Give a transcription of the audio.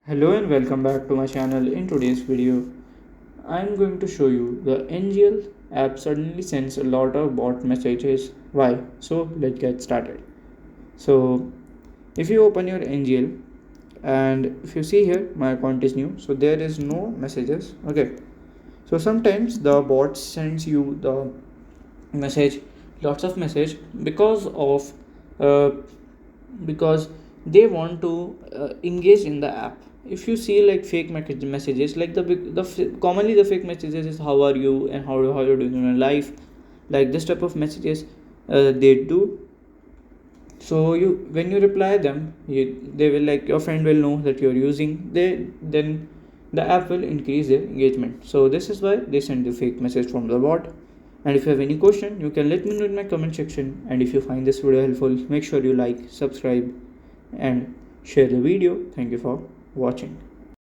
Hello and welcome back to my channel. In today's video, I'm going to show you the NGL app suddenly sends a lot of bot messages. Why? So let's get started. So if you open your NGL and if you see here my account is new, so there is no messages. Okay. So sometimes the bot sends you the message, lots of message uh, because they want to engage in the app. If you see like fake messages, like commonly the fake messages is how are you and how you're doing in your life, like this type of messages they do. So you when you reply them, they will, like, your friend will know that you're using, they then the app will increase their engagement. So this is why they send the fake message from the bot. And if you have any question, you can let me know in my comment section. And if you find this video helpful, make sure you like, subscribe and share the video. Thank you for watching.